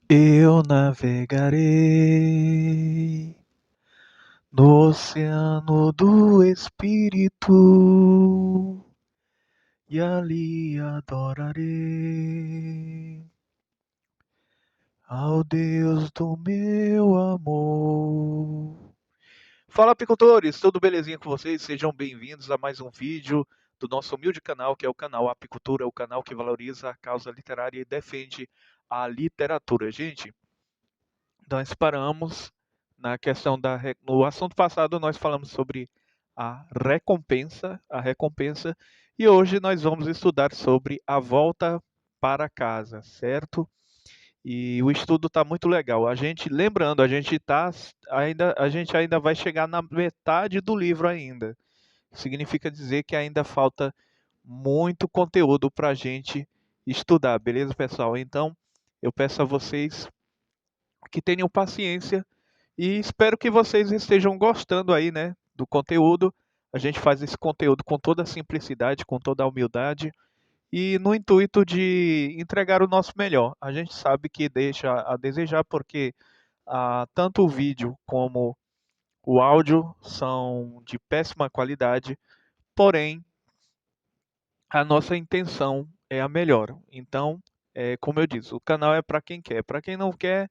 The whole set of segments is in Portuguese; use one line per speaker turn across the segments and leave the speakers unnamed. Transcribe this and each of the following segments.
Eu navegarei no oceano do Espírito e ali adorarei ao Deus do meu amor. Fala, apicultores, tudo belezinha com vocês? Sejam bem-vindos a mais um vídeo do nosso humilde canal, que é o canal Apicultura, o canal que valoriza a causa literária e defende a literatura. Gente, nós paramos na questão no assunto passado nós falamos sobre a recompensa, e hoje nós vamos estudar sobre a volta para casa, certo? E o estudo está muito legal. Lembrando, a gente ainda vai chegar na metade do livro ainda. Significa dizer que ainda falta muito conteúdo para a gente estudar, beleza, pessoal? Então, eu peço a vocês que tenham paciência e espero que vocês estejam gostando aí, né, do conteúdo. A gente faz esse conteúdo com toda a simplicidade, com toda a humildade e no intuito de entregar o nosso melhor. A gente sabe que deixa a desejar porque tanto o vídeo como o áudio são de péssima qualidade, porém a nossa intenção é a melhor. Então, como eu disse, o canal é para quem quer. Para quem não quer,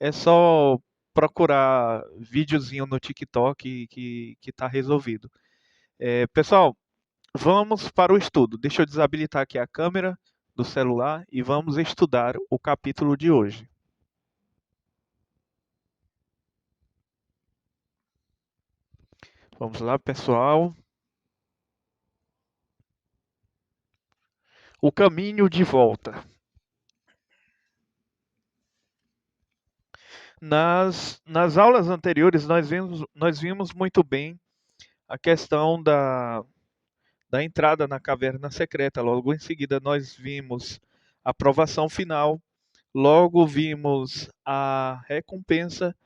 é só procurar videozinho no TikTok que tá resolvido. Pessoal, vamos para o estudo. Deixa eu desabilitar aqui a câmera do celular e vamos estudar o capítulo de hoje. Vamos lá, pessoal. O caminho de volta. Nas aulas anteriores, nós vimos muito bem a questão da entrada na caverna secreta. Logo em seguida, nós vimos a provação final. Logo vimos a recompensa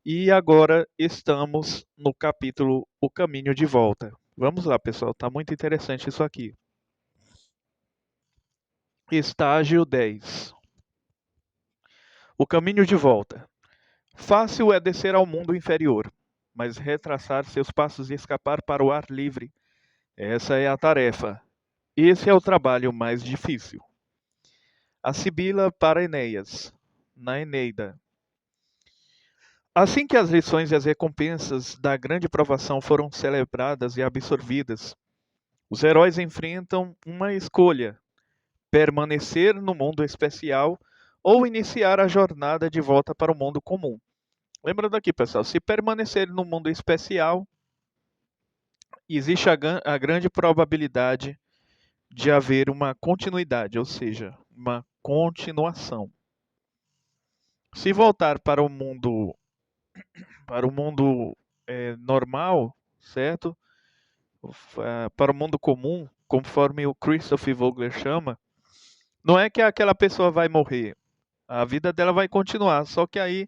e agora estamos no capítulo O Caminho de Volta. Vamos lá, pessoal, tá muito interessante isso aqui. Estágio 10. O caminho de volta. Fácil é descer ao mundo inferior, mas retraçar seus passos e escapar para o ar livre, essa é a tarefa. Esse é o trabalho mais difícil. A Sibila para Enéas, na Eneida. Assim que as lições e as recompensas da grande provação foram celebradas e absorvidas, os heróis enfrentam uma escolha: permanecer no mundo especial ou iniciar a jornada de volta para o mundo comum. Lembrando aqui, pessoal, se permanecer no mundo especial, existe a grande probabilidade de haver uma continuidade, ou seja, uma continuação. Se voltar para o mundo normal, certo? Para o mundo comum, conforme o Christoph Vogler chama, não é que aquela pessoa vai morrer, a vida dela vai continuar, só que aí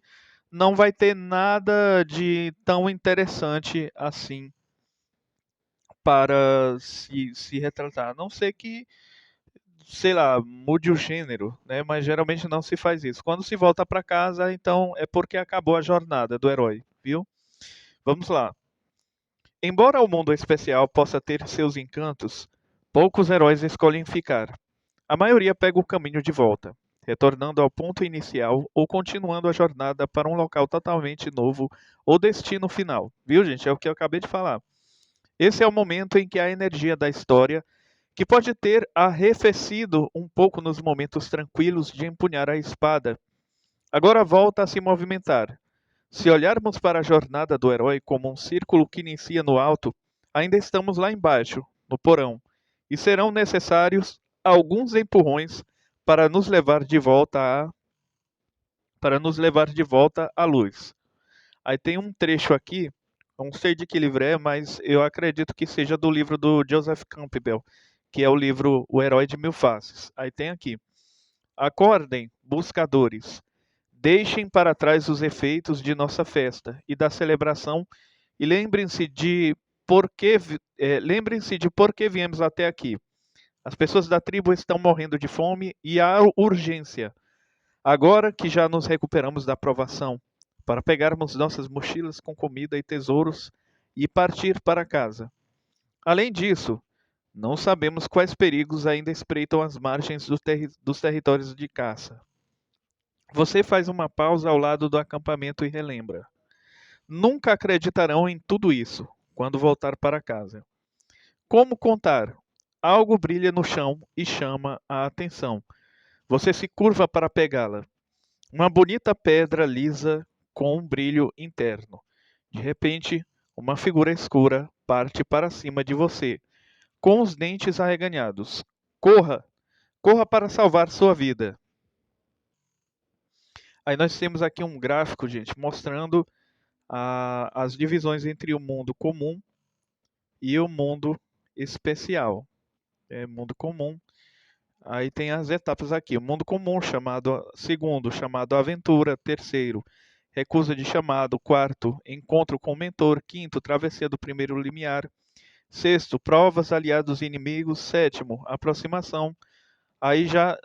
não vai ter nada de tão interessante assim para se retratar. A não ser que, sei lá, mude o gênero, né? Mas geralmente não se faz isso. Quando se volta para casa, então é porque acabou a jornada do herói, viu? Vamos lá. Embora o mundo especial possa ter seus encantos, poucos heróis escolhem ficar. A maioria pega o caminho de volta, retornando ao ponto inicial ou continuando a jornada para um local totalmente novo ou destino final. Viu, gente? É o que eu acabei de falar. Esse é o momento em que a energia da história, que pode ter arrefecido um pouco nos momentos tranquilos de empunhar a espada, agora volta a se movimentar. Se olharmos para a jornada do herói como um círculo que inicia no alto, ainda estamos lá embaixo, no porão, e serão necessários alguns empurrões para nos levar de volta à luz. Aí tem um trecho aqui, não sei de que livro é, mas eu acredito que seja do livro do Joseph Campbell, que é o livro O Herói de Mil Faces. Aí tem aqui: acordem, buscadores. Deixem para trás os efeitos de nossa festa e da celebração e lembrem-se de por que viemos até aqui. As pessoas da tribo estão morrendo de fome e há urgência. Agora que já nos recuperamos da provação, para pegarmos nossas mochilas com comida e tesouros e partir para casa. Além disso, não sabemos quais perigos ainda espreitam as margens dos territórios de caça. Você faz uma pausa ao lado do acampamento e relembra. Nunca acreditarão em tudo isso quando voltar para casa. Como contar? Algo brilha no chão e chama a atenção. Você se curva para pegá-la. Uma bonita pedra lisa com um brilho interno. De repente, uma figura escura parte para cima de você, com os dentes arreganhados. Corra! Corra para salvar sua vida. Aí nós temos aqui um gráfico, gente, mostrando as divisões entre o mundo comum e o mundo especial. Mundo comum. Aí tem as etapas aqui. O mundo comum, segundo, chamado aventura. Terceiro, recusa de chamado. Quarto, encontro com o mentor. Quinto, travessia do primeiro limiar. Sexto, provas, aliados e inimigos. Sétimo, aproximação. Aí já,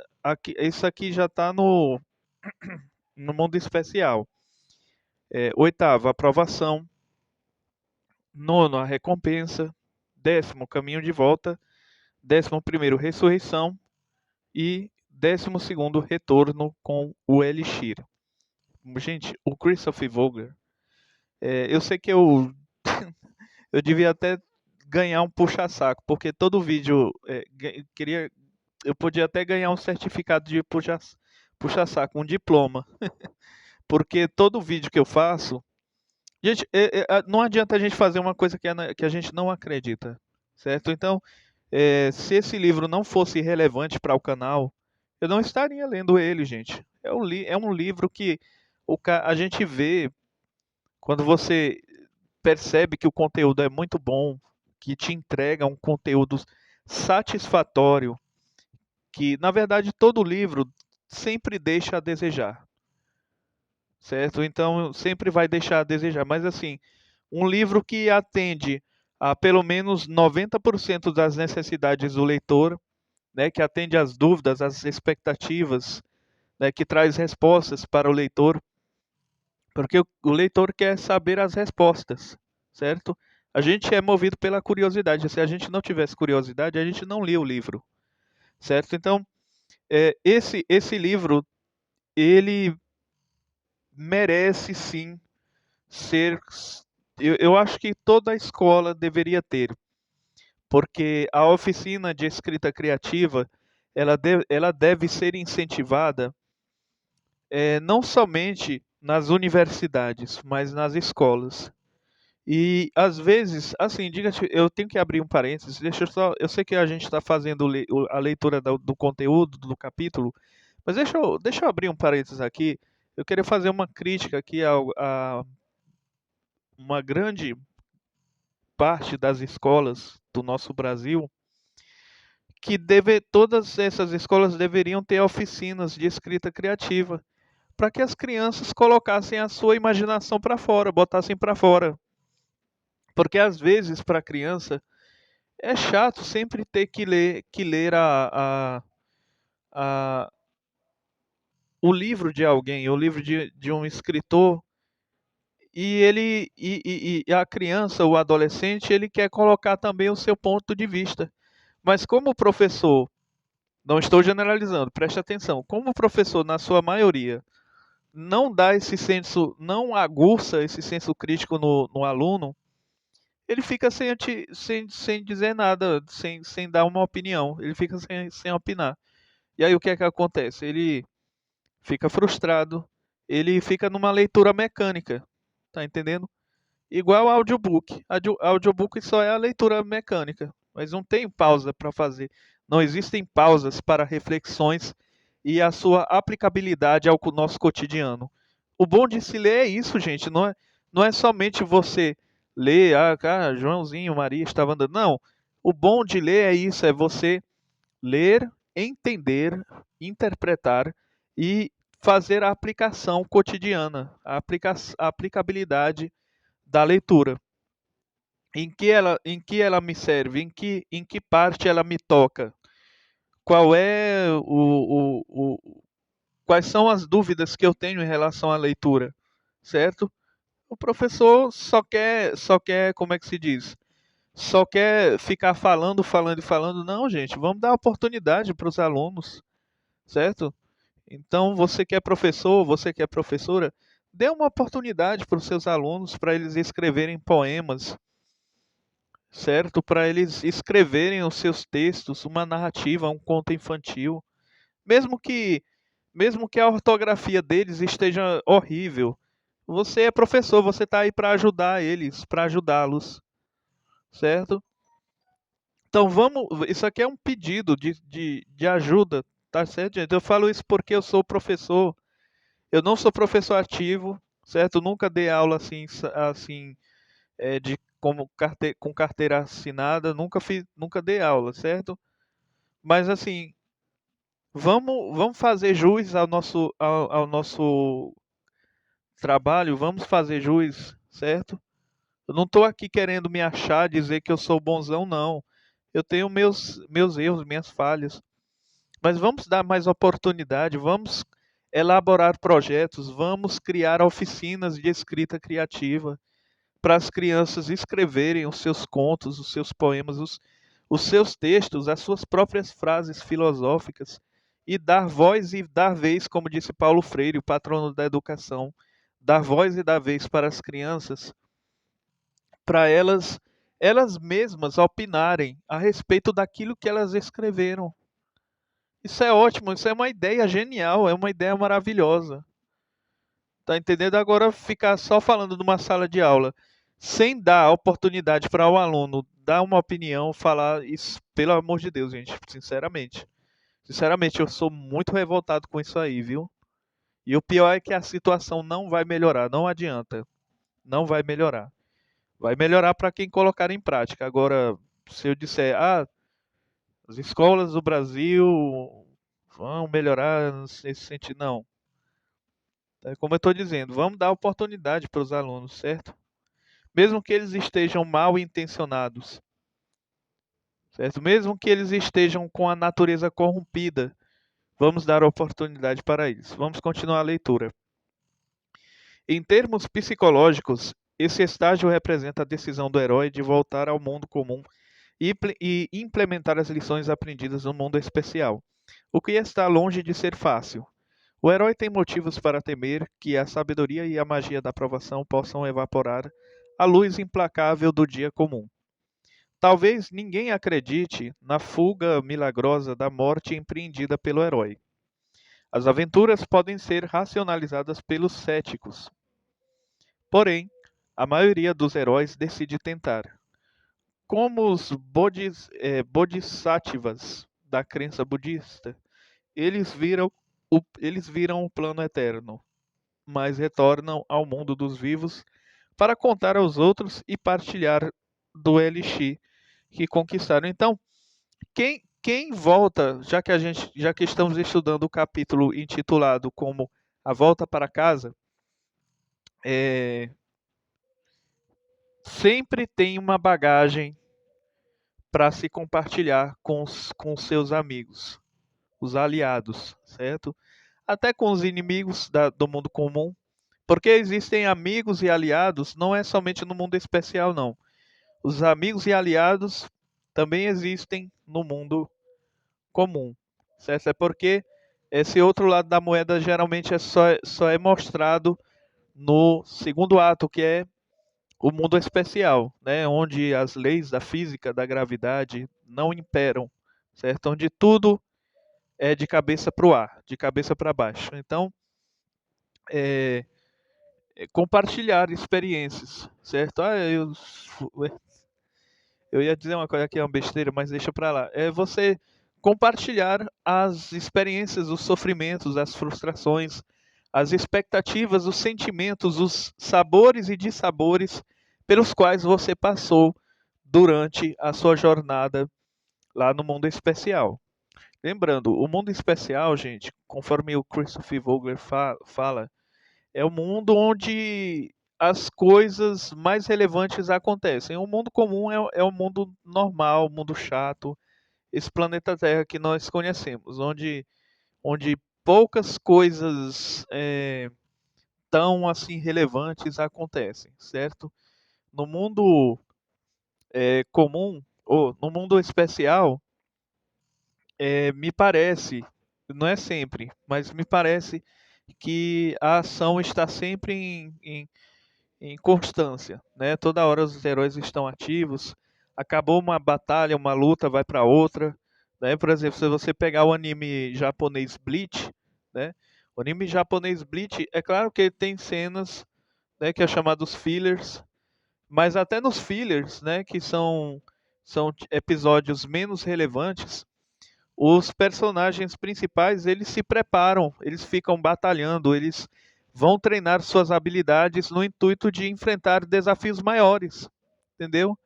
isso aqui já está no mundo especial. Oitavo, aprovação. Nono, a recompensa. Décimo, caminho de volta. 11º, ressurreição. E 12º, retorno com o Elixir. Gente, o Christopher Vogler, eu sei que eu devia até ganhar um puxa-saco, porque todo vídeo eu podia até ganhar um certificado de puxa-saco, um diploma, porque todo vídeo que eu faço, gente, não adianta a gente fazer uma coisa que a gente não acredita, certo? Então, se esse livro não fosse relevante para o canal, eu não estaria lendo ele, gente. É um livro que a gente vê quando você percebe que o conteúdo é muito bom, que te entrega um conteúdo satisfatório, que na verdade todo livro sempre deixa a desejar, certo? Então sempre vai deixar a desejar, mas assim, um livro que atende a pelo menos 90% das necessidades do leitor, né, que atende às dúvidas, às expectativas, né, que traz respostas para o leitor, porque o leitor quer saber as respostas, certo? A gente é movido pela curiosidade. Se a gente não tivesse curiosidade, a gente não lia o livro, certo? Então, esse livro, ele merece sim ser. Eu acho que toda escola deveria ter, porque a oficina de escrita criativa, ela deve ser incentivada não somente nas universidades, mas nas escolas. E às vezes, assim, eu tenho que abrir um parênteses, eu sei que a gente está fazendo a leitura do conteúdo do capítulo, mas deixa eu abrir um parênteses aqui. Eu queria fazer uma crítica aqui a uma grande parte das escolas do nosso Brasil, todas essas escolas deveriam ter oficinas de escrita criativa, para que as crianças colocassem a sua imaginação para fora, botassem para fora. Porque às vezes para a criança é chato sempre ter que ler a- o livro de alguém, o livro de um escritor, e a criança, o adolescente, ele quer colocar também o seu ponto de vista. Mas como o professor, não estou generalizando, preste atenção, como o professor, na sua maioria, não dá esse senso, não aguça esse senso crítico no aluno, ele fica sem dizer nada, sem dar uma opinião, ele fica sem opinar. E aí o que é que acontece? Ele fica frustrado, ele fica numa leitura mecânica, tá entendendo? Igual audiobook. Audiobook só é a leitura mecânica, mas não tem pausa para fazer. Não existem pausas para reflexões e a sua aplicabilidade ao nosso cotidiano. O bom de se ler é isso, gente. Não é somente você ler, Joãozinho, Maria estava andando. Não. O bom de ler é isso, é você ler, entender, interpretar e fazer a aplicação cotidiana, a aplicabilidade da leitura. Em que ela me serve? Em que parte ela me toca? Qual é Quais são as dúvidas que eu tenho em relação à leitura, certo? O professor só quer, como é que se diz? Só quer ficar falando, falando e falando. Não, gente, vamos dar oportunidade para os alunos, certo? Então, você que é professor, você que é professora, dê uma oportunidade para os seus alunos para eles escreverem poemas, certo? Para eles escreverem os seus textos, uma narrativa, um conto infantil, mesmo que mesmo que a ortografia deles esteja horrível. Você é professor, você está aí para ajudar eles, para ajudá-los, certo? Então vamos, isso aqui é um pedido de ajuda, tá certo, gente? Eu falo isso porque eu sou professor. Eu não sou professor ativo, certo? Nunca dei aula assim, de com carteira assinada, nunca dei aula, certo? Mas assim, vamos fazer jus ao nosso trabalho, vamos fazer jus, certo? Eu não estou aqui querendo me achar, dizer que eu sou bonzão, não. Eu tenho meus erros, minhas falhas. Mas vamos dar mais oportunidade, vamos elaborar projetos, vamos criar oficinas de escrita criativa para as crianças escreverem os seus contos, os seus poemas, os seus textos, as suas próprias frases filosóficas e dar voz e dar vez, como disse Paulo Freire, o patrono da educação, dar voz e dar vez para as crianças, para elas mesmas opinarem a respeito daquilo que elas escreveram. Isso é ótimo, isso é uma ideia genial, é uma ideia maravilhosa. Tá entendendo? Agora ficar só falando numa sala de aula, sem dar oportunidade para o aluno dar uma opinião, falar isso, pelo amor de Deus, gente, sinceramente. Sinceramente, eu sou muito revoltado com isso aí, viu? E o pior é que a situação não vai melhorar, não adianta. Não vai melhorar. Vai melhorar para quem colocar em prática. Agora, se eu disser, as escolas do Brasil vão melhorar nesse sentido, não. É como eu estou dizendo, vamos dar oportunidade para os alunos, certo? Mesmo que eles estejam mal intencionados, certo? Mesmo que eles estejam com a natureza corrompida, vamos dar oportunidade para eles. Vamos continuar a leitura. Em termos psicológicos, esse estágio representa a decisão do herói de voltar ao mundo comum e implementar as lições aprendidas no mundo especial, o que está longe de ser fácil. O herói tem motivos para temer que a sabedoria e a magia da aprovação possam evaporar a luz implacável do dia comum. Talvez ninguém acredite na fuga milagrosa da morte empreendida pelo herói. As aventuras podem ser racionalizadas pelos céticos. Porém, a maioria dos heróis decide tentar. Como os bodhisattvas da crença budista, eles viram o plano eterno, mas retornam ao mundo dos vivos para contar aos outros e partilhar do elixir que conquistaram. Então, quem volta, já que estamos estudando o capítulo intitulado como A Volta para Casa, é, sempre tem uma bagagem para se compartilhar com seus amigos, os aliados, certo? Até com os inimigos do mundo comum, porque existem amigos e aliados, não é somente no mundo especial, não. Os amigos e aliados também existem no mundo comum, certo? É porque esse outro lado da moeda geralmente só é mostrado no segundo ato, que é o mundo especial, né? Onde as leis da física, da gravidade não imperam, certo? Onde tudo é de cabeça para o ar, de cabeça para baixo. Então, é, compartilhar experiências, certo? Eu ia dizer uma coisa que é uma besteira, mas deixa para lá. É você compartilhar as experiências, os sofrimentos, as frustrações, as expectativas, os sentimentos, os sabores e dissabores pelos quais você passou durante a sua jornada lá no mundo especial. Lembrando, o mundo especial, gente, conforme o Christopher Vogler fala, é o mundo onde as coisas mais relevantes acontecem. O mundo comum é o mundo normal, o mundo chato, esse planeta Terra que nós conhecemos, onde poucas coisas tão assim relevantes acontecem, certo? No mundo comum ou no mundo especial, me parece, não é sempre, mas me parece que a ação está sempre em constância, né? Toda hora os heróis estão ativos. Acabou uma batalha, uma luta, vai para outra, né? Por exemplo, se você pegar o anime japonês Bleach, né? O anime japonês Bleach, é claro que ele tem cenas, né, que é chamados fillers, mas até nos fillers, né, que são episódios menos relevantes, os personagens principais, eles se preparam, eles ficam batalhando, eles vão treinar suas habilidades no intuito de enfrentar desafios maiores, entendeu?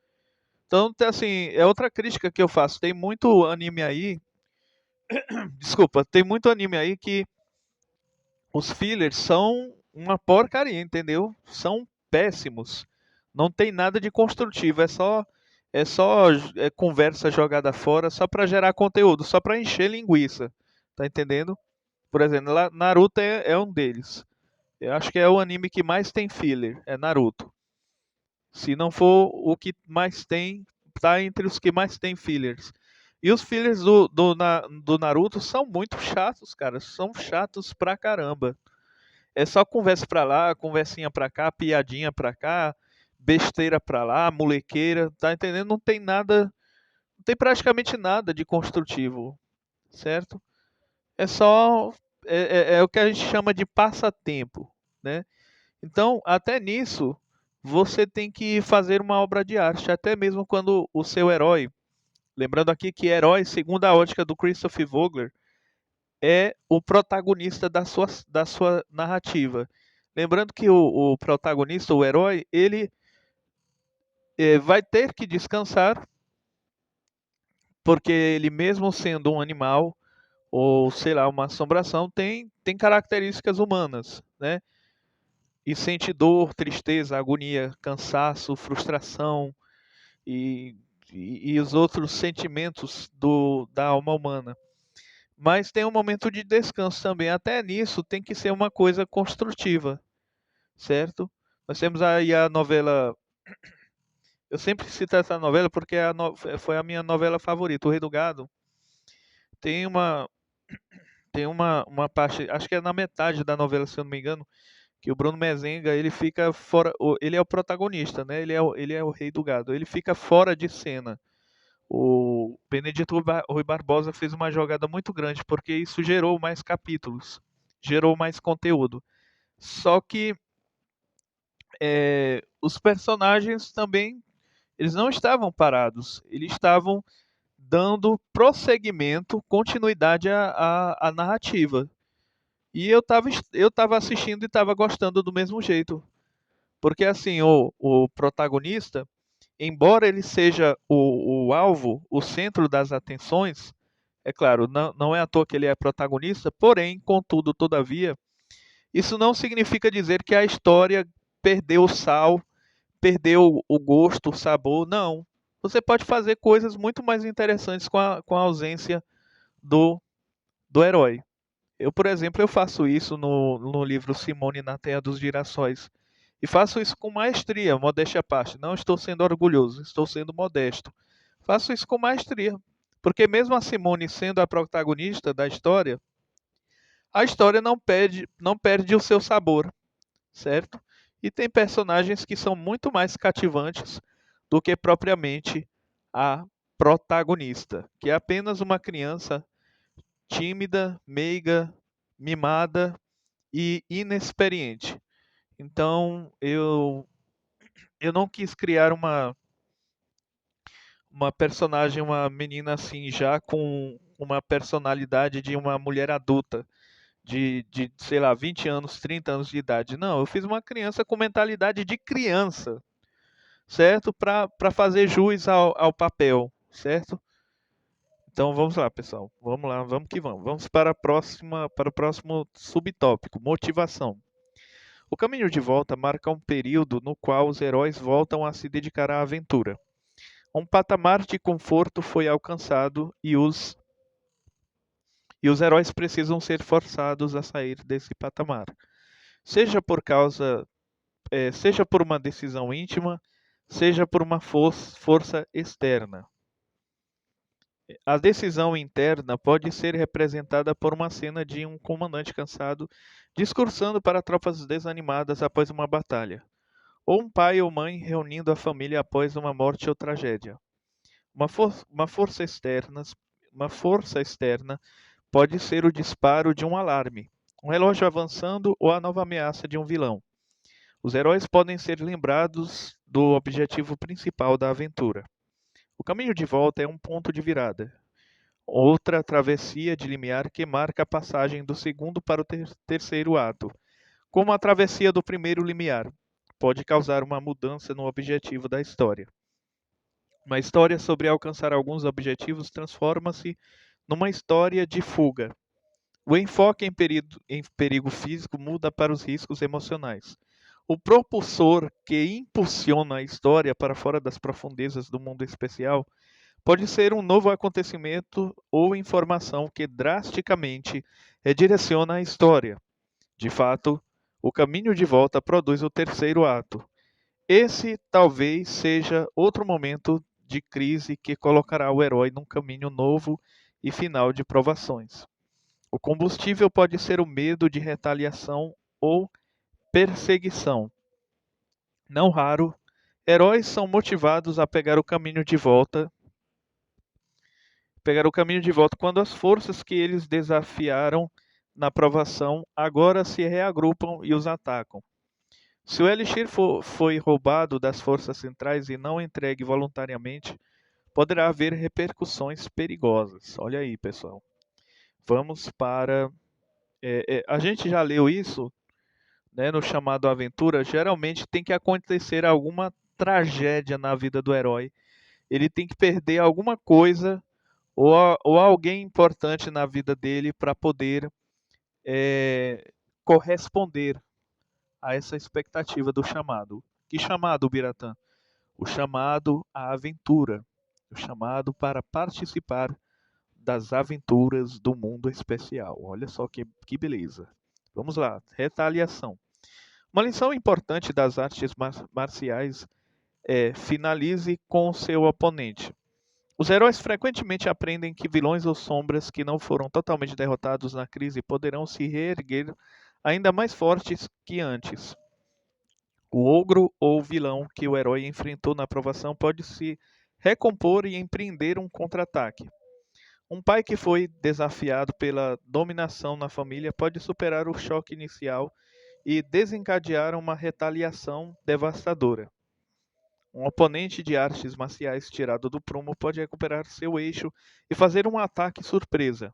Então, assim, é outra crítica que eu faço. Tem muito anime aí, desculpa, tem muito anime aí que os fillers são uma porcaria, entendeu? São péssimos. Não tem nada de construtivo, é só conversa jogada fora só para gerar conteúdo, só para encher linguiça. Tá entendendo? Por exemplo, Naruto é um deles. Eu acho que é o anime que mais tem filler, é Naruto. Se não for o que mais tem, tá entre os que mais tem fillers. E os fillers do Naruto são muito chatos, cara. São chatos pra caramba. É só conversa pra lá, conversinha pra cá, piadinha pra cá, besteira pra lá, molequeira, tá entendendo? Não tem nada, não tem praticamente nada de construtivo, certo? É só é o que a gente chama de passatempo, né? Então, até nisso, você tem que fazer uma obra de arte, até mesmo quando o seu herói, lembrando aqui que herói, segundo a ótica do Christopher Vogler, é o protagonista da sua narrativa. Lembrando que o protagonista, o herói, ele vai ter que descansar, porque ele mesmo sendo um animal, ou sei lá, uma assombração, tem características humanas, né? E sente dor, tristeza, agonia, cansaço, frustração e, e os outros sentimentos da alma humana. Mas tem um momento de descanso também. Até nisso tem que ser uma coisa construtiva, certo? Nós temos aí a novela. Eu sempre cito essa novela porque foi a minha novela favorita, O Rei do Gado. Tem uma, tem uma parte, acho que é na metade da novela, se eu não me engano, que o Bruno Mezenga, ele fica fora, ele é o protagonista, né? Ele é o rei do gado. Ele fica fora de cena. O Benedito Rui Barbosa fez uma jogada muito grande, porque isso gerou mais capítulos, gerou mais conteúdo. Só que os personagens também, eles não estavam parados, eles estavam dando prosseguimento, continuidade à narrativa. E eu tava assistindo e estava gostando do mesmo jeito. Porque assim, o protagonista, embora ele seja o alvo, o centro das atenções, é claro, não é à toa que ele é protagonista, porém, contudo, todavia, isso não significa dizer que a história perdeu o sal, perdeu o gosto, o sabor, não. Você pode fazer coisas muito mais interessantes com a ausência do, do herói. Eu, por exemplo, eu faço isso no livro Simone na Terra dos Girassóis. E faço isso com maestria, modéstia à parte. Não estou sendo orgulhoso, estou sendo modesto. Faço isso com maestria. Porque mesmo a Simone sendo a protagonista da história, a história não perde o seu sabor, certo? E tem personagens que são muito mais cativantes do que propriamente a protagonista, que é apenas uma criança tímida, meiga, mimada e inexperiente. Então, eu não quis criar uma personagem, uma menina assim, já com uma personalidade de uma mulher adulta, de sei lá, 20 anos, 30 anos de idade. Não, eu fiz uma criança com mentalidade de criança, certo? Para fazer jus ao papel, certo? Então vamos lá, pessoal. Vamos lá, vamos que vamos. Vamos para o próximo subtópico, motivação. O caminho de volta marca um período no qual os heróis voltam a se dedicar à aventura. Um patamar de conforto foi alcançado e os heróis precisam ser forçados a sair desse patamar, seja por causa, seja por uma decisão íntima, seja por uma força externa. A decisão interna pode ser representada por uma cena de um comandante cansado discursando para tropas desanimadas após uma batalha, ou um pai ou mãe reunindo a família após uma morte ou tragédia. Uma força externa, uma força externa pode ser o disparo de um alarme, um relógio avançando ou a nova ameaça de um vilão. Os heróis podem ser lembrados do objetivo principal da aventura. O caminho de volta é um ponto de virada, outra travessia de limiar que marca a passagem do segundo para o terceiro ato, como a travessia do primeiro limiar. Pode causar uma mudança no objetivo da história. Uma história sobre alcançar alguns objetivos transforma-se numa história de fuga. O enfoque em perigo físico muda para os riscos emocionais. O propulsor que impulsiona a história para fora das profundezas do mundo especial pode ser um novo acontecimento ou informação que drasticamente redireciona a história. De fato, o caminho de volta produz o terceiro ato. Esse talvez seja outro momento de crise que colocará o herói num caminho novo e final de provações. O combustível pode ser o medo de retaliação ou perseguição. Não raro, heróis são motivados a pegar o caminho de volta quando as forças que eles desafiaram na provação agora se reagrupam e os atacam. Se o Elixir foi roubado das forças centrais e não entregue voluntariamente, poderá haver repercussões perigosas. Olha aí, pessoal. Vamos para. A gente já leu isso, né, no chamado Aventura. Geralmente tem que acontecer alguma tragédia na vida do herói. Ele tem que perder alguma coisa ou alguém importante na vida dele para poder corresponder a essa expectativa do chamado. Que chamado, Biratã? O chamado à aventura, o chamado para participar das aventuras do mundo especial. Olha só que beleza. Vamos lá, retaliação. Uma lição importante das artes marciais é finalize com o seu oponente. Os heróis frequentemente aprendem que vilões ou sombras que não foram totalmente derrotados na crise poderão se reerguer ainda mais fortes que antes. O ogro ou vilão que o herói enfrentou na provação pode se recompor e empreender um contra-ataque. Um pai que foi desafiado pela dominação na família pode superar o choque inicial e desencadear uma retaliação devastadora. Um oponente de artes marciais tirado do prumo pode recuperar seu eixo e fazer um ataque surpresa.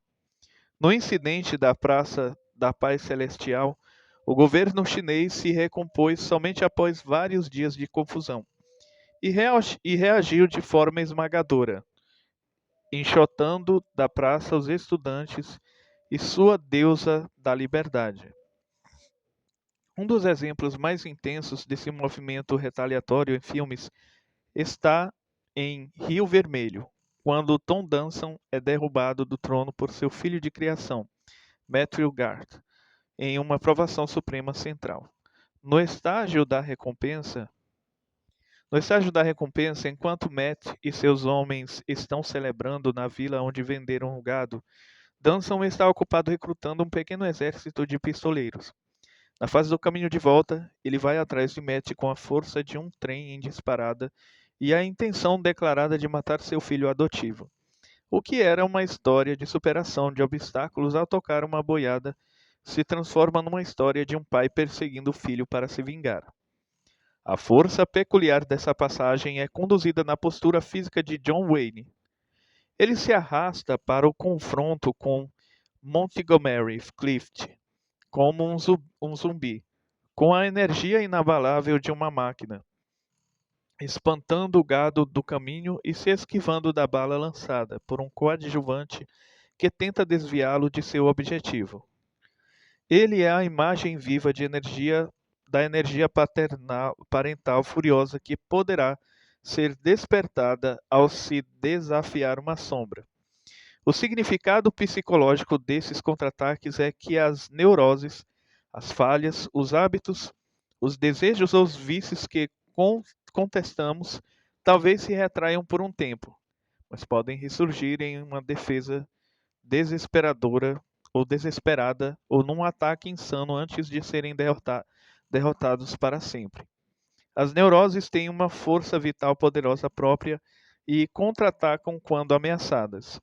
No incidente da Praça da Paz Celestial, o governo chinês se recompôs somente após vários dias de confusão e reagiu de forma esmagadora, enxotando da praça os estudantes e sua deusa da liberdade. Um dos exemplos mais intensos desse movimento retaliatório em filmes está em Rio Vermelho, quando Tom Danson é derrubado do trono por seu filho de criação, Matthew Garth, em uma provação suprema central. No estágio da recompensa, enquanto Matt e seus homens estão celebrando na vila onde venderam o gado, Danson está ocupado recrutando um pequeno exército de pistoleiros. Na fase do caminho de volta, ele vai atrás de Matt com a força de um trem em disparada e a intenção declarada de matar seu filho adotivo, o que era uma história de superação de obstáculos ao tocar uma boiada se transforma numa história de um pai perseguindo o filho para se vingar. A força peculiar dessa passagem é conduzida na postura física de John Wayne. Ele se arrasta para o confronto com Montgomery Clift como um zumbi, com a energia inabalável de uma máquina, espantando o gado do caminho e se esquivando da bala lançada por um coadjuvante que tenta desviá-lo de seu objetivo. Ele é a imagem viva da energia parental furiosa que poderá ser despertada ao se desafiar uma sombra. O significado psicológico desses contra-ataques é que as neuroses, as falhas, os hábitos, os desejos ou os vícios que contestamos talvez se retraiam por um tempo, mas podem ressurgir em uma defesa desesperadora ou desesperada ou num ataque insano antes de serem derrotados para sempre. As neuroses têm uma força vital poderosa própria e contra-atacam quando ameaçadas.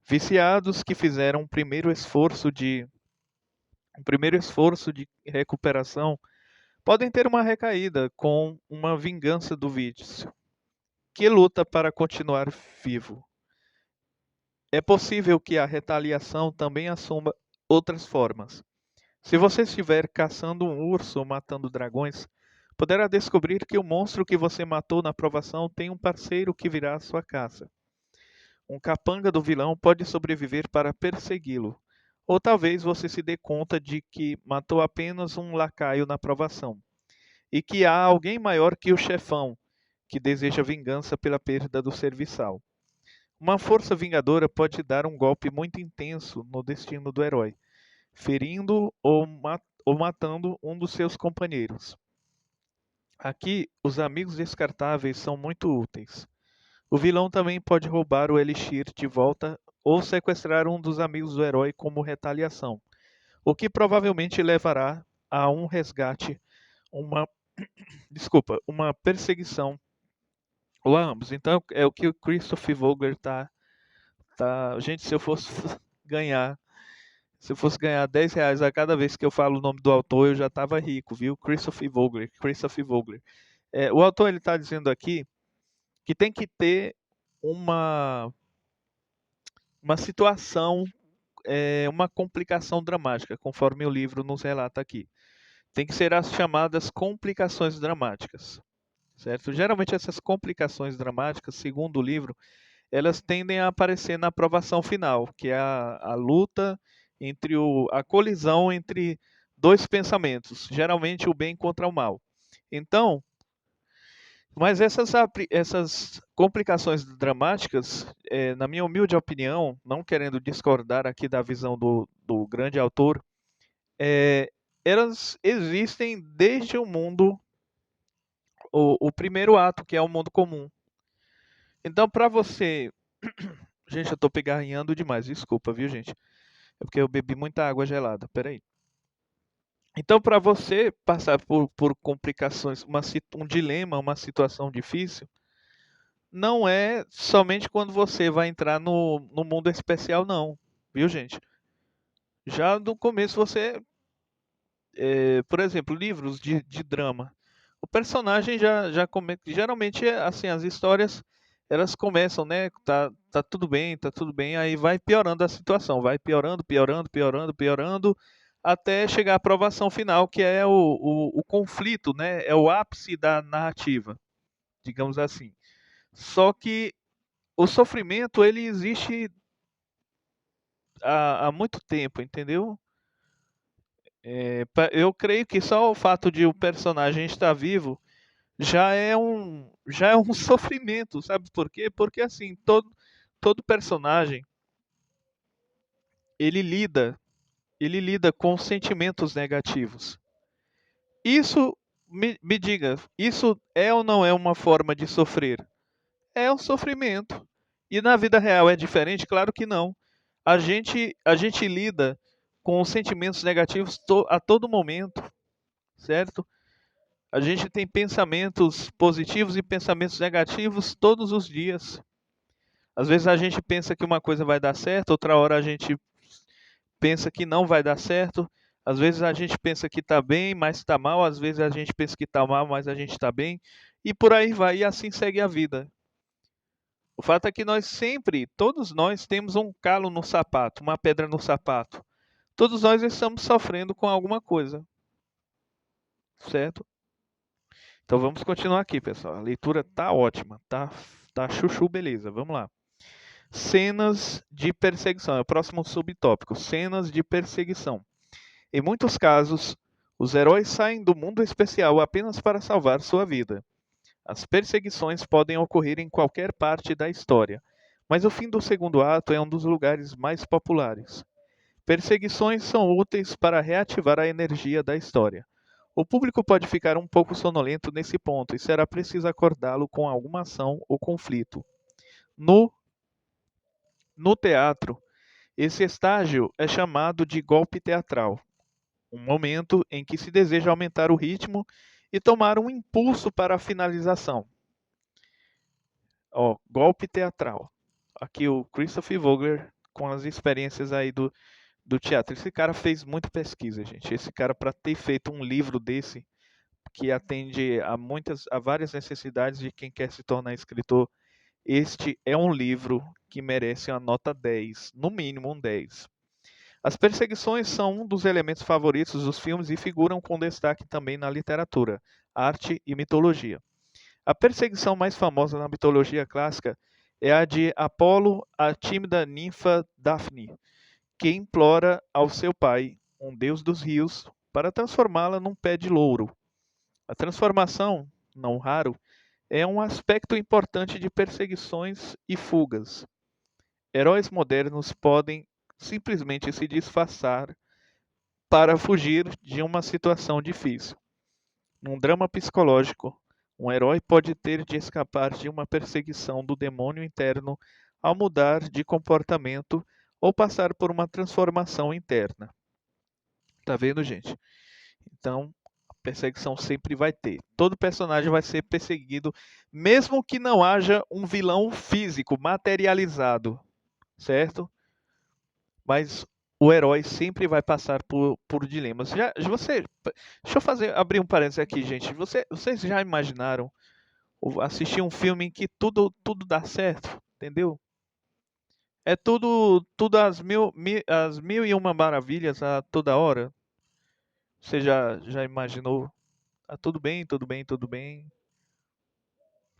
Viciados que fizeram um primeiro esforço de recuperação podem ter uma recaída com uma vingança do vício, que luta para continuar vivo. É possível que a retaliação também assuma outras formas. Se você estiver caçando um urso ou matando dragões, poderá descobrir que o monstro que você matou na provação tem um parceiro que virá à sua caça. Um capanga do vilão pode sobreviver para persegui-lo. Ou talvez você se dê conta de que matou apenas um lacaio na provação, e que há alguém maior que o chefão, que deseja vingança pela perda do serviçal. Uma força vingadora pode dar um golpe muito intenso no destino do herói, ferindo ou matando um dos seus companheiros. Aqui, os amigos descartáveis são muito úteis. O vilão também pode roubar o Elixir de volta ou sequestrar um dos amigos do herói como retaliação, o que provavelmente levará a um resgate, uma, uma perseguição ou a ambos. Então é o que o Christopher Vogler Gente, se eu fosse ganhar, se eu fosse ganhar R$ 10 a cada vez que eu falo o nome do autor, eu já estava rico, viu? Christopher Vogler, Christopher Vogler. O autor ele está dizendo aqui que tem que ter uma situação, uma complicação dramática, conforme o livro nos relata aqui. Tem que ser as chamadas complicações dramáticas, certo? Geralmente essas complicações dramáticas, segundo o livro, elas tendem a aparecer na aprovação final, que é a luta entre a colisão entre dois pensamentos, geralmente o bem contra o mal. Então, mas essas complicações dramáticas, na minha humilde opinião, não querendo discordar aqui da visão do grande autor, elas existem desde o mundo, o primeiro ato, que é o mundo comum. Então, para você... Gente, eu estou pegarrinhando demais, desculpa, viu, gente? É porque eu bebi muita água gelada, peraí. Então, para você passar por complicações, um dilema, uma situação difícil, não é somente quando você vai entrar no mundo especial, não, viu, gente? Já no começo você, por exemplo, livros de drama. O personagem já geralmente, assim, as histórias, elas começam, né? Tá tudo bem, aí vai piorando a situação, vai piorando, piorando, piorando, piorando, até chegar à aprovação final, que é o conflito, né? É o ápice da narrativa, digamos assim. Só que o sofrimento, ele existe há muito tempo, entendeu? Eu creio que só o fato de o personagem estar vivo já é um sofrimento, sabe por quê? Porque assim, todo personagem ele lida, ele lida com sentimentos negativos. Isso me diga, isso é ou não é uma forma de sofrer? É um sofrimento. E na vida real é diferente? Claro que não. A gente lida com sentimentos negativos a todo momento, certo? A gente tem pensamentos positivos e pensamentos negativos todos os dias. Às vezes a gente pensa que uma coisa vai dar certo, outra hora a gente pensa que não vai dar certo. Às vezes a gente pensa que está bem, mas está mal. Às vezes a gente pensa que está mal, mas a gente está bem. E por aí vai, e assim segue a vida. O fato é que todos nós temos um calo no sapato, uma pedra no sapato. Todos nós estamos sofrendo com alguma coisa, certo? Então vamos continuar aqui, pessoal. A leitura tá ótima, tá chuchu, beleza. Vamos lá. Cenas de perseguição. É o próximo subtópico. Cenas de perseguição. Em muitos casos, os heróis saem do mundo especial apenas para salvar sua vida. As perseguições podem ocorrer em qualquer parte da história, Mas o fim do segundo ato é um dos lugares mais populares. Perseguições são úteis para reativar a energia da história. O público pode ficar um pouco sonolento nesse ponto e será preciso acordá-lo com alguma ação ou conflito. No, no teatro, esse estágio é chamado de golpe teatral, um momento em que se deseja aumentar o ritmo e tomar um impulso para a finalização. Ó, golpe teatral. Aqui o Christopher Vogler com as experiências aí do teatro. Esse cara fez muita pesquisa, gente. Esse cara, para ter feito um livro desse, que atende a várias necessidades de quem quer se tornar escritor, este é um livro que merece uma nota 10, no mínimo um 10. As perseguições são um dos elementos favoritos dos filmes e figuram com destaque também na literatura, arte e mitologia. A perseguição mais famosa na mitologia clássica é a de Apolo à tímida ninfa Daphne, que implora ao seu pai, um deus dos rios, para transformá-la num pé de louro. A transformação, não raro, é um aspecto importante de perseguições e fugas. Heróis modernos podem simplesmente se disfarçar para fugir de uma situação difícil. Num drama psicológico, um herói pode ter de escapar de uma perseguição do demônio interno ao mudar de comportamento ou passar por uma transformação interna. Tá vendo, gente? Então, a perseguição sempre vai ter. Todo personagem vai ser perseguido, mesmo que não haja um vilão físico materializado, certo? Mas o herói sempre vai passar por dilemas. Deixa eu abrir um parênteses aqui, gente. Vocês já imaginaram ou assistir um filme em que tudo dá certo, entendeu? É tudo às mil e uma maravilhas a toda hora. Você já imaginou? Ah, tudo bem, tudo bem, tudo bem.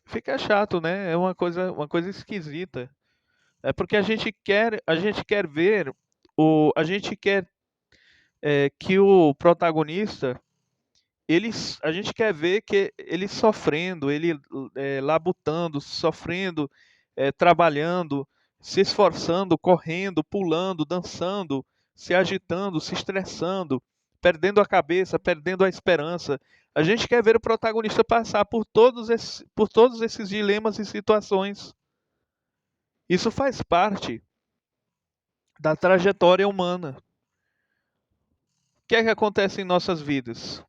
Fica chato, né? É uma coisa esquisita. É porque a gente quer ver a gente quer que o protagonista, a gente quer ver que ele sofrendo, ele labutando, sofrendo, trabalhando, se esforçando, correndo, pulando, dançando, se agitando, se estressando, perdendo a cabeça, perdendo a esperança. A gente quer ver o protagonista passar por todos esses dilemas e situações. Isso faz parte da trajetória humana. O que é que acontece em nossas vidas?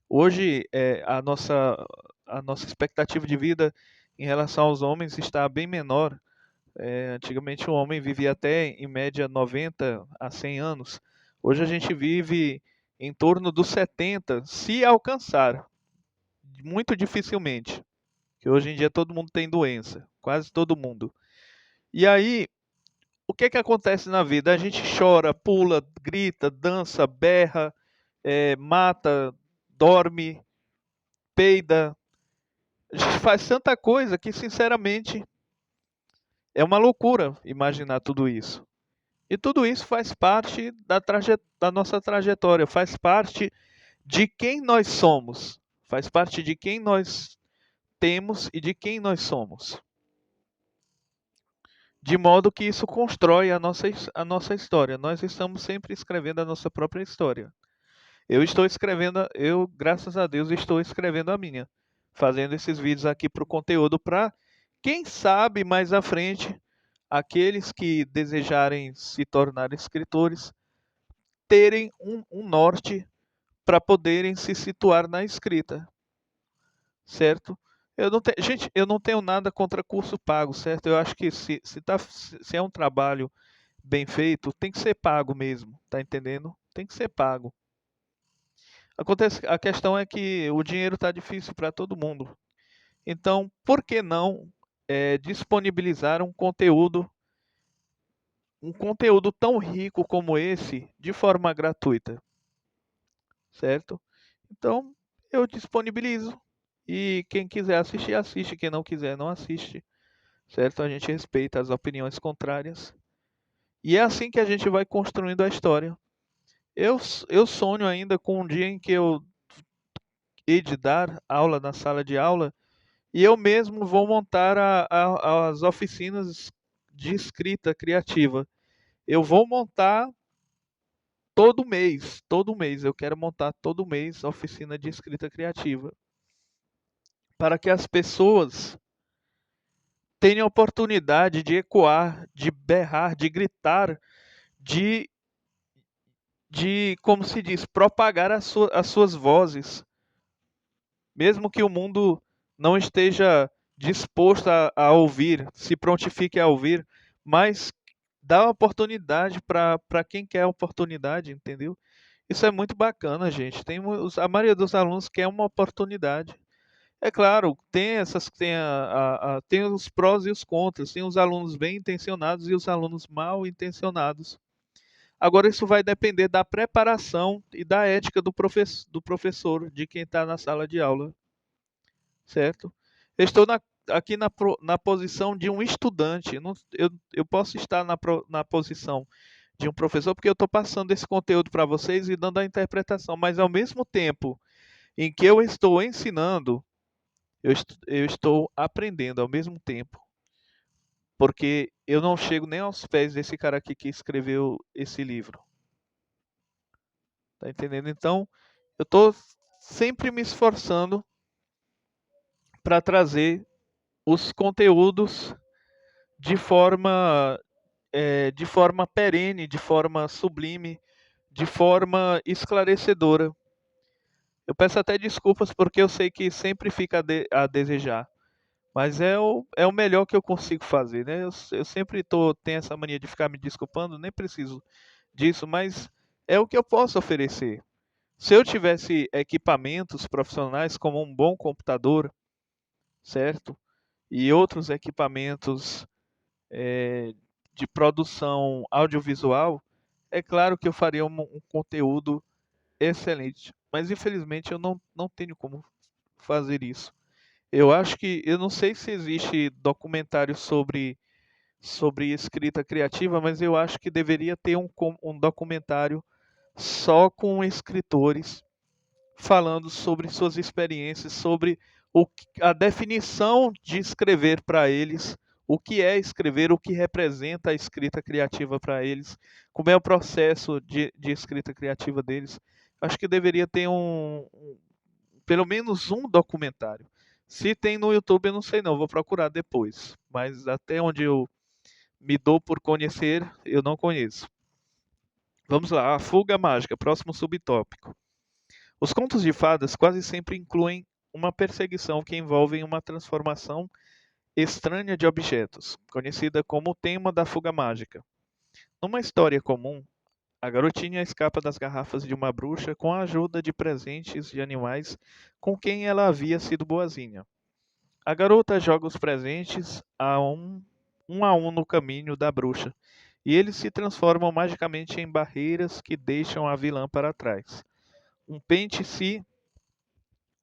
Hoje, a nossa expectativa de vida em relação aos homens está bem menor. Antigamente, o homem vivia até, em média, 90 a 100 anos. Hoje, a gente vive em torno dos 70, se alcançar. Muito dificilmente. Que hoje em dia todo mundo tem doença. Quase todo mundo. E aí, o que é que acontece na vida? A gente chora, pula, grita, dança, berra, mata, dorme, peida. A gente faz tanta coisa que, sinceramente, é uma loucura imaginar tudo isso. E tudo isso faz parte da nossa trajetória, faz parte de quem nós somos, faz parte de quem nós temos e de quem nós somos. De modo que isso constrói a nossa história. Nós estamos sempre escrevendo a nossa própria história. Graças a Deus, estou escrevendo a minha, fazendo esses vídeos aqui para o conteúdo para, quem sabe mais à frente, aqueles que desejarem se tornar escritores terem um norte para poderem se situar na escrita, certo? Gente, eu não tenho nada contra curso pago, certo? Eu acho que se é um trabalho bem feito, tem que ser pago mesmo, tá entendendo? Tem que ser pago. A questão é que o dinheiro está difícil para todo mundo. Então, por que não disponibilizar um conteúdo tão rico como esse de forma gratuita, certo? Então, eu disponibilizo e quem quiser assistir, assiste, quem não quiser, não assiste, certo? A gente respeita as opiniões contrárias. E é assim que a gente vai construindo a história. Eu sonho ainda com um dia em que eu hei de dar aula na sala de aula e eu mesmo vou montar as oficinas de escrita criativa. Eu vou montar todo mês, eu quero montar todo mês oficina de escrita criativa, para que as pessoas tenham oportunidade de ecoar, de berrar, de gritar, de, como se diz, propagar as suas vozes, mesmo que o mundo não esteja disposto a ouvir, se prontifique a ouvir, mas dá oportunidade para quem quer oportunidade, entendeu? Isso é muito bacana, gente. A maioria dos alunos quer uma oportunidade. É claro, tem os prós e os contras, tem os alunos bem intencionados e os alunos mal intencionados. Agora, isso vai depender da preparação e da ética do professor, de quem está na sala de aula, certo? Eu estou aqui na posição de um estudante. Eu posso estar na posição de um professor porque eu estou passando esse conteúdo para vocês e dando a interpretação, mas ao mesmo tempo em que eu estou ensinando, eu estou aprendendo ao mesmo tempo, porque eu não chego nem aos pés desse cara aqui que escreveu esse livro. Tá entendendo? Então, eu estou sempre me esforçando para trazer os conteúdos de forma, de forma perene, de forma sublime, de forma esclarecedora. Eu peço até desculpas porque eu sei que sempre fica a desejar. Mas é o melhor que eu consigo fazer, né? Eu sempre tenho essa mania de ficar me desculpando, nem preciso disso, mas é o que eu posso oferecer. Se eu tivesse equipamentos profissionais como um bom computador, certo? E outros equipamentos de produção audiovisual, é claro que eu faria um conteúdo excelente. Mas infelizmente eu não tenho como fazer isso. Eu não sei se existe documentário sobre escrita criativa, mas eu acho que deveria ter um documentário só com escritores falando sobre suas experiências, sobre a definição de escrever para eles, o que é escrever, o que representa a escrita criativa para eles, como é o processo de escrita criativa deles. Acho que deveria ter pelo menos um documentário. Se tem no YouTube, eu não sei não, vou procurar depois. Mas até onde eu me dou por conhecer, eu não conheço. Vamos lá, a fuga mágica, próximo subtópico. Os contos de fadas quase sempre incluem uma perseguição que envolve uma transformação estranha de objetos, conhecida como o tema da fuga mágica. Numa história comum, a garotinha escapa das garrafas de uma bruxa com a ajuda de presentes de animais com quem ela havia sido boazinha. A garota joga os presentes um a um no caminho da bruxa, e eles se transformam magicamente em barreiras que deixam a vilã para trás. Um pente se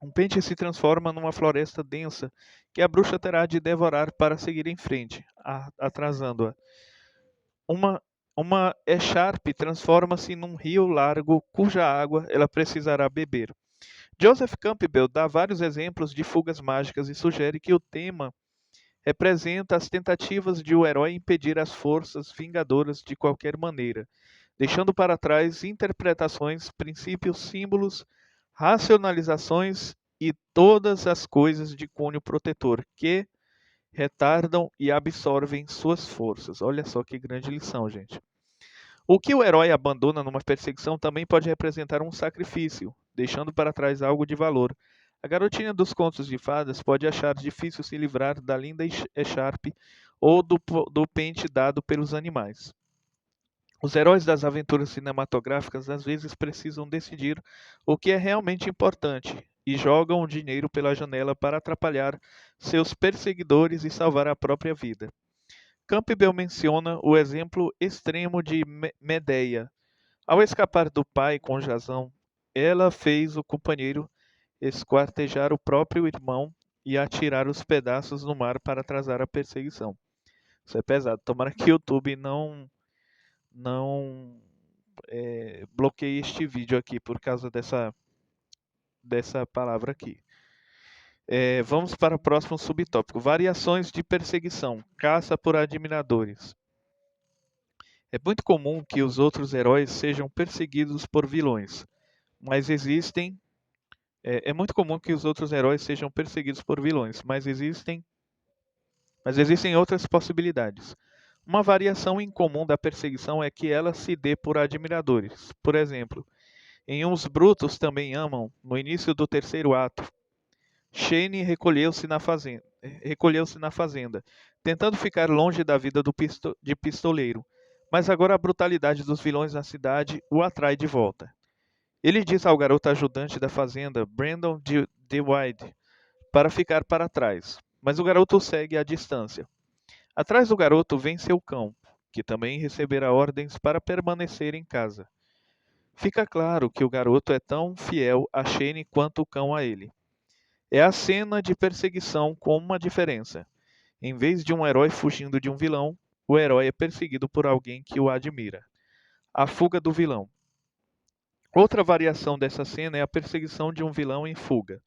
Um pente se transforma numa floresta densa que a bruxa terá de devorar para seguir em frente, atrasando-a. Uma, uma echarpe transforma-se num rio largo cuja água ela precisará beber. Joseph Campbell dá vários exemplos de fugas mágicas e sugere que o tema representa as tentativas de o herói impedir as forças vingadoras de qualquer maneira, deixando para trás interpretações, princípios, símbolos, racionalizações e todas as coisas de cunho protetor que retardam e absorvem suas forças. Olha só que grande lição, gente. O que o herói abandona numa perseguição também pode representar um sacrifício, deixando para trás algo de valor. A garotinha dos contos de fadas pode achar difícil se livrar da linda echarpe ou do pente dado pelos animais. Os heróis das aventuras cinematográficas às vezes precisam decidir o que é realmente importante e jogam o dinheiro pela janela para atrapalhar seus perseguidores e salvar a própria vida. Campbell menciona o exemplo extremo de Medeia. Ao escapar do pai com Jasão, ela fez o companheiro esquartejar o próprio irmão e atirar os pedaços no mar para atrasar a perseguição. Isso é pesado. Tomara que o YouTube não bloqueie este vídeo aqui por causa dessa palavra aqui. Vamos para o próximo subtópico: variações de perseguição, caça por admiradores. É muito comum que os outros heróis sejam perseguidos por vilões, mas existem. É muito comum que os outros heróis sejam perseguidos por vilões, mas existem outras possibilidades. Uma variação incomum da perseguição é que ela se dê por admiradores. Por exemplo, em Uns Brutos Também Amam, no início do terceiro ato, Shane recolheu-se na fazenda, tentando ficar longe da vida de pistoleiro, mas agora a brutalidade dos vilões na cidade o atrai de volta. Ele diz ao garoto ajudante da fazenda, Brandon DeWide, para ficar para trás, mas o garoto o segue à distância. Atrás do garoto vem seu cão, que também receberá ordens para permanecer em casa. Fica claro que o garoto é tão fiel a Shane quanto o cão a ele. É a cena de perseguição com uma diferença. Em vez de um herói fugindo de um vilão, o herói é perseguido por alguém que o admira. A fuga do vilão. Outra variação dessa cena é a perseguição de um vilão em fuga.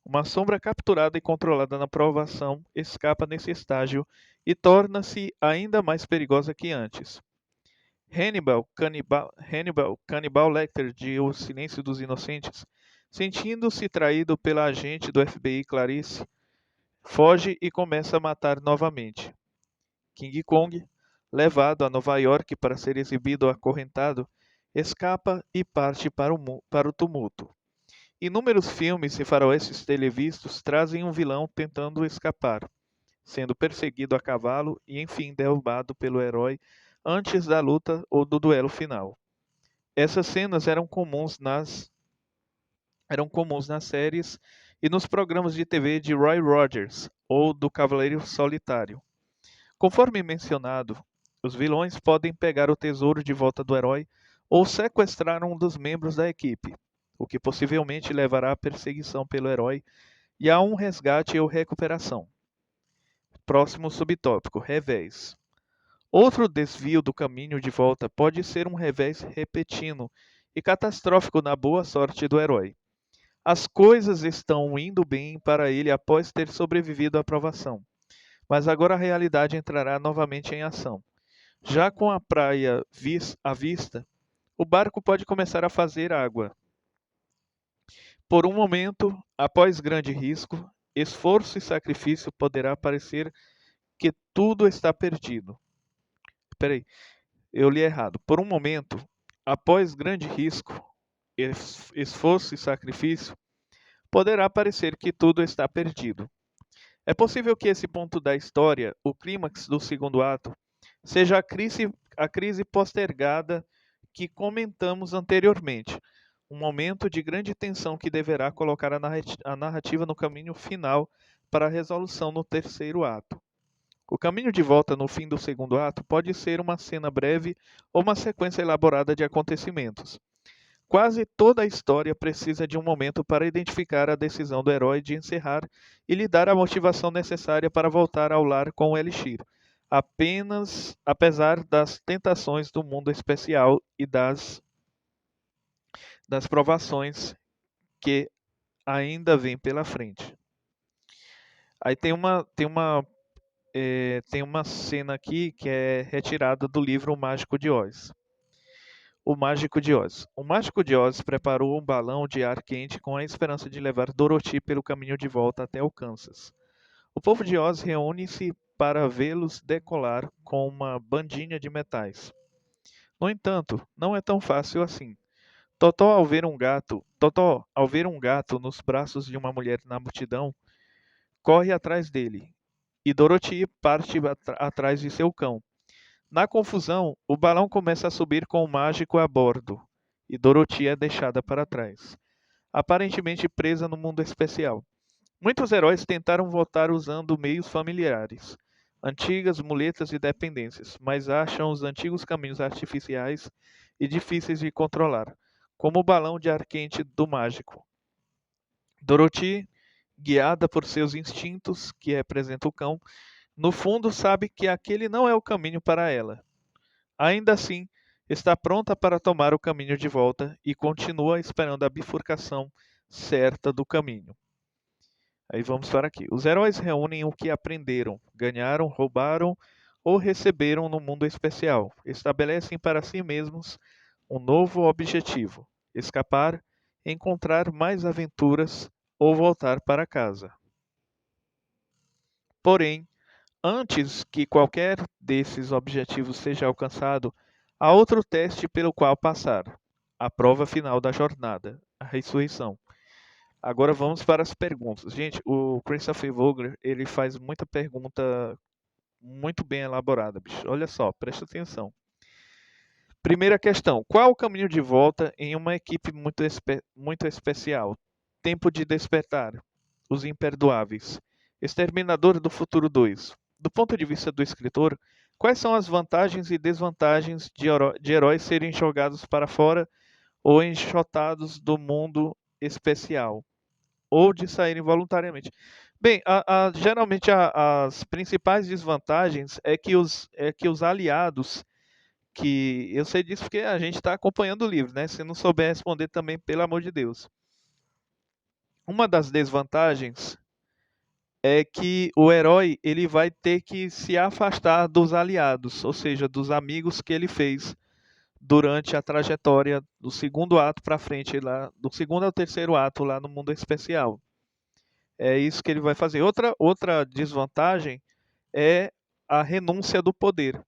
Uma sombra capturada e controlada na provação escapa nesse estágio e torna-se ainda mais perigosa que antes. Hannibal Lecter de O Silêncio dos Inocentes, sentindo-se traído pela agente do FBI Clarice, foge e começa a matar novamente. King Kong, levado a Nova York para ser exibido acorrentado, escapa e parte para o tumulto. Inúmeros filmes e faroestes televistos trazem um vilão tentando escapar, sendo perseguido a cavalo e enfim derrubado pelo herói antes da luta ou do duelo final. Essas cenas eram comuns nas séries e nos programas de TV de Roy Rogers ou do Cavaleiro Solitário. Conforme mencionado, os vilões podem pegar o tesouro de volta do herói ou sequestrar um dos membros da equipe, o que possivelmente levará à perseguição pelo herói e a um resgate ou recuperação. Próximo subtópico: revés. Outro desvio do caminho de volta pode ser um revés repentino e catastrófico na boa sorte do herói. As coisas estão indo bem para ele após ter sobrevivido à provação, mas agora a realidade entrará novamente em ação. Já com a praia à vista, o barco pode começar a fazer água. Por um momento, após grande risco, esforço e sacrifício, poderá parecer que tudo está perdido. Peraí, eu li errado. Por um momento, após grande risco, esforço e sacrifício, poderá parecer que tudo está perdido. É possível que esse ponto da história, o clímax do segundo ato, seja a crise postergada que comentamos anteriormente, um momento de grande tensão que deverá colocar a narrativa no caminho final para a resolução no terceiro ato. O caminho de volta no fim do segundo ato pode ser uma cena breve ou uma sequência elaborada de acontecimentos. Quase toda a história precisa de um momento para identificar a decisão do herói de encerrar e lhe dar a motivação necessária para voltar ao lar com o Elixir, apesar das tentações do mundo especial e das provações que ainda vêm pela frente. Aí tem uma cena aqui que é retirada do livro O Mágico de Oz. O Mágico de Oz. O Mágico de Oz preparou um balão de ar quente com a esperança de levar Dorothy pelo caminho de volta até o Kansas. O povo de Oz reúne-se para vê-los decolar com uma bandinha de metais. No entanto, não é tão fácil assim. Totó, ao ver um gato nos braços de uma mulher na multidão, corre atrás dele, e Dorothy parte atrás de seu cão. Na confusão, o balão começa a subir com o mágico a bordo, e Dorothy é deixada para trás, aparentemente presa no mundo especial. Muitos heróis tentaram voltar usando meios familiares, antigas muletas e dependências, mas acham os antigos caminhos artificiais e difíceis de controlar, como o balão de ar quente do mágico. Dorothy, guiada por seus instintos, que representa o cão, no fundo sabe que aquele não é o caminho para ela. Ainda assim, está pronta para tomar o caminho de volta e continua esperando a bifurcação certa do caminho. Aí vamos para aqui. Os heróis reúnem o que aprenderam, ganharam, roubaram ou receberam no mundo especial. Estabelecem para si mesmos um novo objetivo: escapar, encontrar mais aventuras ou voltar para casa. Porém, antes que qualquer desses objetivos seja alcançado, há outro teste pelo qual passar: a prova final da jornada, a ressurreição. Agora vamos para as perguntas. Gente, o Christopher Vogler, ele faz muita pergunta muito bem elaborada, bicho. Olha só, presta atenção. Primeira questão: qual o caminho de volta em uma equipe muito especial? Tempo de Despertar, Os Imperdoáveis, Exterminador do Futuro 2. Do ponto de vista do escritor, quais são as vantagens e desvantagens de heróis serem jogados para fora ou enxotados do mundo especial, ou de saírem voluntariamente? Bem, geralmente as principais desvantagens é que os aliados, que eu sei disso porque a gente está acompanhando o livro, né? Se não souber responder também, pelo amor de Deus. Uma das desvantagens é que o herói ele vai ter que se afastar dos aliados, ou seja, dos amigos que ele fez durante a trajetória do segundo ato para frente, lá do segundo ao terceiro ato lá no mundo especial. É isso que ele vai fazer. Outra desvantagem é a renúncia do poder,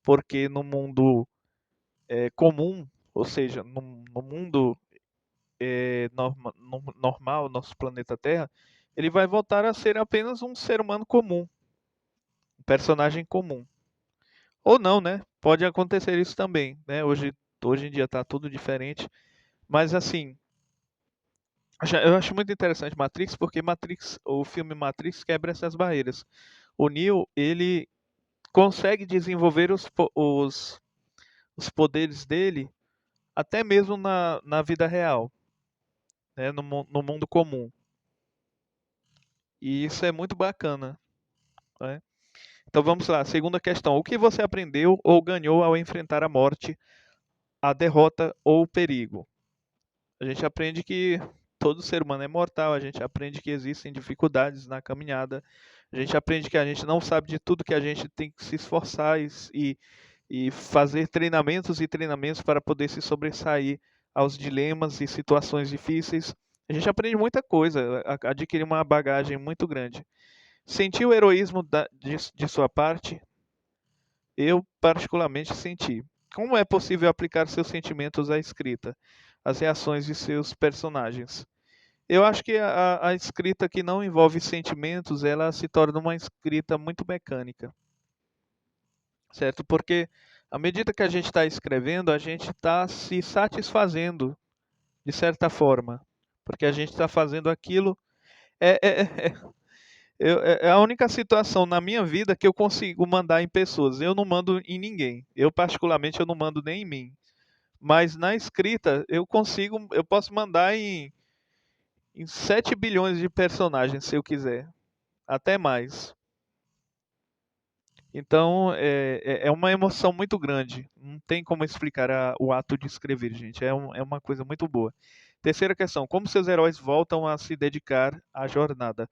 porque no mundo comum, ou seja, no mundo normal, nosso planeta Terra, ele vai voltar a ser apenas um ser humano comum, um personagem comum. Ou não, né? Pode acontecer isso também, né? Hoje em dia está tudo diferente, mas assim, eu acho muito interessante Matrix, porque o filme Matrix quebra essas barreiras. O Neo, ele consegue desenvolver os poderes dele até mesmo na vida real, né? No mundo comum. E isso é muito bacana, né? Então vamos lá, segunda questão. O que você aprendeu ou ganhou ao enfrentar a morte, a derrota ou o perigo? A gente aprende que todo ser humano é mortal, a gente aprende que existem dificuldades na caminhada, a gente aprende que a gente não sabe de tudo, que a gente tem que se esforçar e fazer treinamentos e treinamentos para poder se sobressair aos dilemas e situações difíceis. A gente aprende muita coisa, adquire uma bagagem muito grande. Sentiu o heroísmo de sua parte? Eu particularmente senti. Como é possível aplicar seus sentimentos à escrita, às reações de seus personagens? Eu acho que a escrita que não envolve sentimentos, ela se torna uma escrita muito mecânica, certo? Porque à medida que a gente está escrevendo, a gente está se satisfazendo, de certa forma, porque a gente está fazendo aquilo. É, é, é, é a única situação na minha vida que eu consigo mandar em pessoas. Eu não mando em ninguém. Eu, particularmente, eu não mando nem em mim. Mas na escrita, eu posso mandar em 7 bilhões de personagens, se eu quiser. Até mais. Então, é uma emoção muito grande. Não tem como explicar o ato de escrever, gente. É uma coisa muito boa. Terceira questão: como seus heróis voltam a se dedicar à jornada?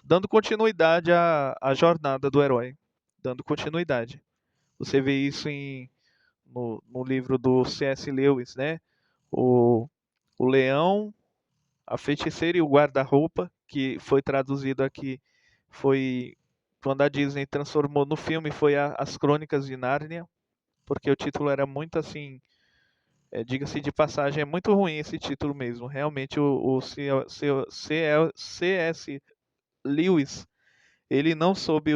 Dando continuidade à jornada do herói. Dando continuidade. Você vê isso no livro do C.S. Lewis, né? O, o Leão, a Feiticeira e o Guarda-Roupa, que foi traduzido aqui, foi quando a Disney transformou no filme, foi As Crônicas de Nárnia, porque o título era muito assim, diga-se de passagem, é muito ruim esse título mesmo. Realmente o C.S. Lewis, ele não soube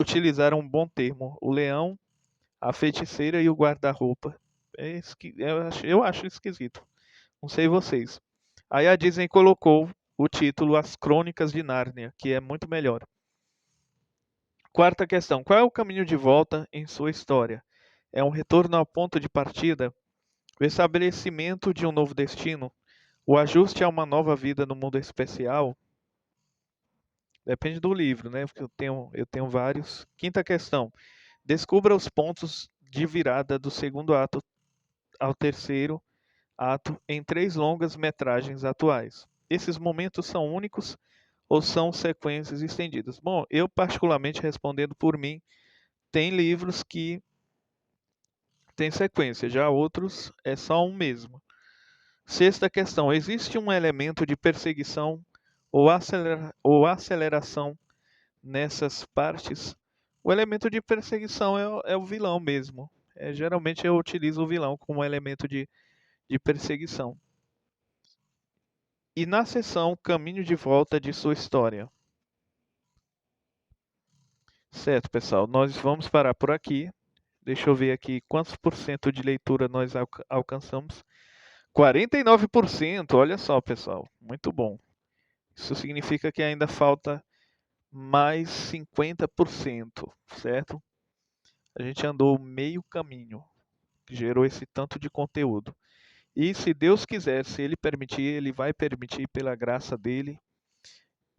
utilizar um bom termo. O Leão, a Feiticeira e o Guarda-Roupa. Eu acho esquisito. Não sei vocês. Aí a Disney colocou o título As Crônicas de Nárnia, que é muito melhor. Quarta questão: qual é o caminho de volta em sua história? É um retorno ao ponto de partida? O estabelecimento de um novo destino? O ajuste a uma nova vida no mundo especial? Depende do livro, né? Porque eu tenho vários. Quinta questão: descubra os pontos de virada do segundo ato ao terceiro ato em 3 longas metragens atuais. Esses momentos são únicos ou são sequências estendidas? Bom, eu particularmente respondendo por mim, tem livros que tem sequência, já outros é só um mesmo. Sexta questão: existe um elemento de perseguição ou aceleração nessas partes? O elemento de perseguição é o vilão mesmo. Geralmente eu utilizo o vilão como elemento de perseguição. E na seção Caminho de Volta de sua história. Certo, pessoal, nós vamos parar por aqui. Deixa eu ver aqui quantos por cento de leitura nós alcançamos. 49%, olha só, pessoal, muito bom. Isso significa que ainda falta mais 50%, certo? A gente andou meio caminho, gerou esse tanto de conteúdo. E se Deus quiser, se Ele permitir, Ele vai permitir pela graça dele,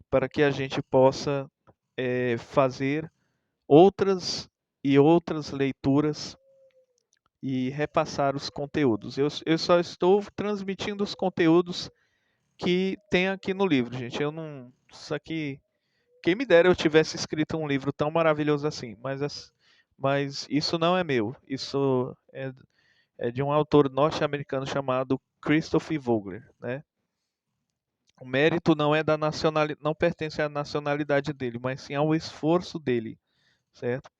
para que a gente possa fazer outras e outras leituras e repassar os conteúdos. Eu só estou transmitindo os conteúdos que tem aqui no livro, gente. Eu não. Isso aqui. Quem me dera eu tivesse escrito um livro tão maravilhoso assim, mas isso não é meu. Isso é de um autor norte-americano chamado Christopher Vogler, né? O mérito não é da nacionalidade, não pertence à nacionalidade dele, mas sim ao esforço dele, certo?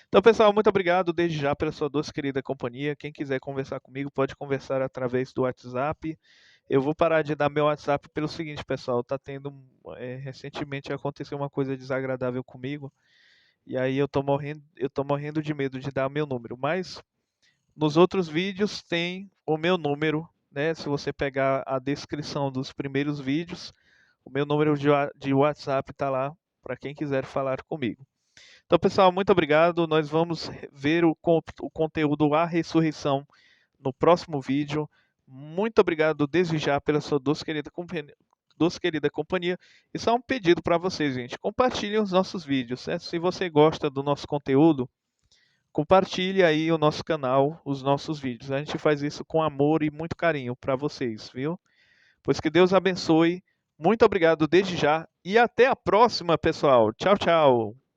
Então, pessoal, muito obrigado desde já pela sua doce querida companhia. Quem quiser conversar comigo, pode conversar através do WhatsApp. Eu vou parar de dar meu WhatsApp pelo seguinte, pessoal, tá tendo recentemente aconteceu uma coisa desagradável comigo, e aí eu tô morrendo de medo de dar meu número, mas nos outros vídeos tem o meu número, né? Se você pegar a descrição dos primeiros vídeos, o meu número de WhatsApp tá lá para quem quiser falar comigo. Então, pessoal, muito obrigado. Nós vamos ver o conteúdo A Ressurreição no próximo vídeo. Muito obrigado desde já pela sua doce querida companhia. E só um pedido para vocês, gente. Compartilhem os nossos vídeos. Certo? Se você gosta do nosso conteúdo, compartilhe aí o nosso canal, os nossos vídeos. A gente faz isso com amor e muito carinho para vocês, viu? Pois que Deus abençoe. Muito obrigado desde já e até a próxima, pessoal. Tchau, tchau.